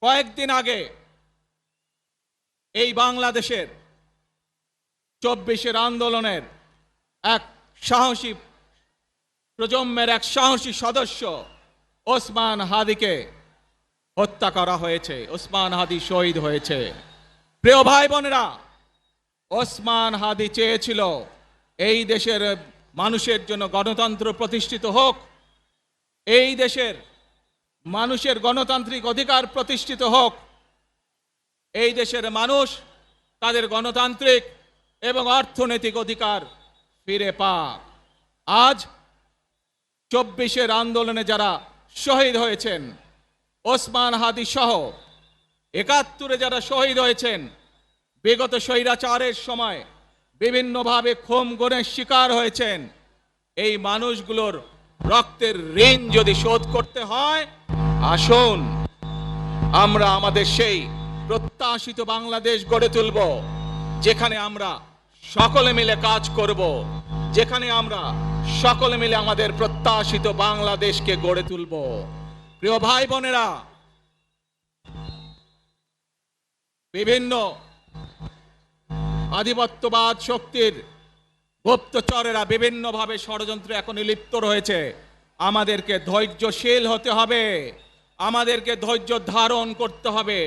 কয়েকদিন আগে এই বাংলাদেশের ২৪ আন্দোলনের এক সাহসী প্রজন্মের এক সাহসী সদস্য ওসমান হাদিকে হত্যা করা হয়েছে। ওসমান হাদি শহীদ হয়েছে। প্রিয় ভাই বোনেরা, ওসমান হাদি চেয়েছিল এই দেশের মানুষের জন্য গণতন্ত্র প্রতিষ্ঠিত হোক, এই দেশের মানুষের গণতান্ত্রিক অধিকার প্রতিষ্ঠিত হোক, এই দেশের মানুষ তাদের গণতান্ত্রিক এবং অর্থনৈতিক অধিকার ফিরে পাক। আজ ২৪ আন্দোলনে যারা শহীদ হয়েছেন, ওসমান হাদি সহ ৭১ যারা শহীদ হয়েছেন, বিগত স্বৈরাচারের সময় বিভিন্নভাবে খুন গুমের শিকার হয়েছেন, এই মানুষগুলোর রক্তের ঋণ যদি শোধ করতে হয়, আসুন আমরা আমাদের সেই প্রত্যাশিত বাংলাদেশ গড়ে তুলব, যেখানে আমরা সকলে মিলে কাজ করব, যেখানে আমরা সকলে মিলে আমাদের প্রত্যাশিত বাংলাদেশকে গড়ে তুলব। প্রিয় ভাই বোনেরা, বিভিন্ন আধিপত্যবাদ শক্তির গুপ্তচরেরা বিভিন্নভাবে ষড়যন্ত্রে এখন লিপ্ত রয়েছে। আমাদেরকে ধৈর্যশীল হতে হবে, আমাদেরকে ধৈর্য ধারণ করতে হবে।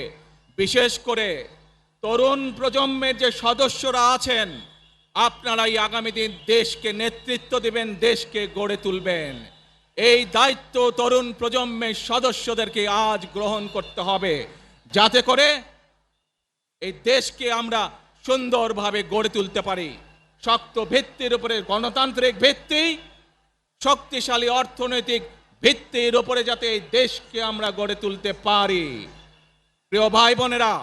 বিশেষ করে তরুণ প্রজন্মের যে সদস্যরা আছেন, আপনারাই আগামী দিন দেশকে নেতৃত্ব দিবেন, দেশকে গড়ে তুলবেন। এই দায়িত্ব তরুণ প্রজন্মের সদস্যদেরকে আজ গ্রহণ করতে হবে, যাতে করে এই দেশকে আমরা সুন্দরভাবে গড়ে তুলতে পারি। শক্ত ভিত্তির উপরে গণতান্ত্রিক ভিত্তি, শক্তিশালী অর্থনৈতিক ভিত্তির উপরে যাতে এই দেশকে আমরা গড়ে তুলতে পারি। প্রিয় ভাই বোনেরা,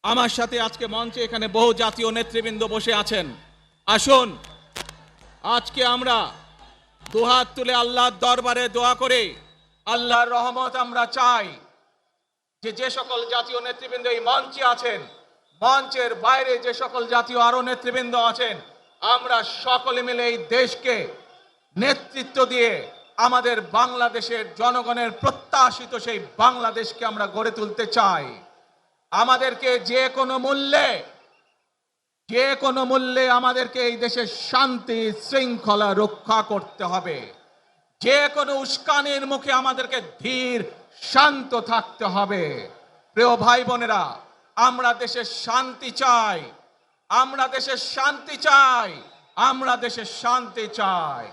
আমার সাথে আজকে মঞ্চে এখানে বহু জাতীয় নেতৃবৃন্দ বসে আছেন। আসুন আজকে আমরা দুহাত তুলে আল্লাহর দরবারে দোয়া করে আল্লাহর রহমত আমরা চাই। যে সকল জাতীয় নেতৃবৃন্দ এই মঞ্চে আছেন, মঞ্চের বাইরে যে সকল জাতীয় আরো নেতৃবৃন্দ আছেন, আমরা সকলে মিলে এই দেশকে নেতৃত্ব দিয়ে আমাদের বাংলাদেশের জনগণের প্রত্যাশিত সেই বাংলাদেশকে আমরা গড়ে তুলতে চাই। আমাদেরকে যে কোনো মূল্যে আমাদেরকে এই দেশের শান্তি শৃঙ্খলা রক্ষা করতে হবে। যে কোনো উস্কানির মুখে আমাদেরকে ধীর শান্ত থাকতে হবে। প্রিয় ভাই বোনেরা, আমরা দেশের শান্তি চাই, আমরা দেশের শান্তি চাই, আমরা দেশের শান্তি চাই।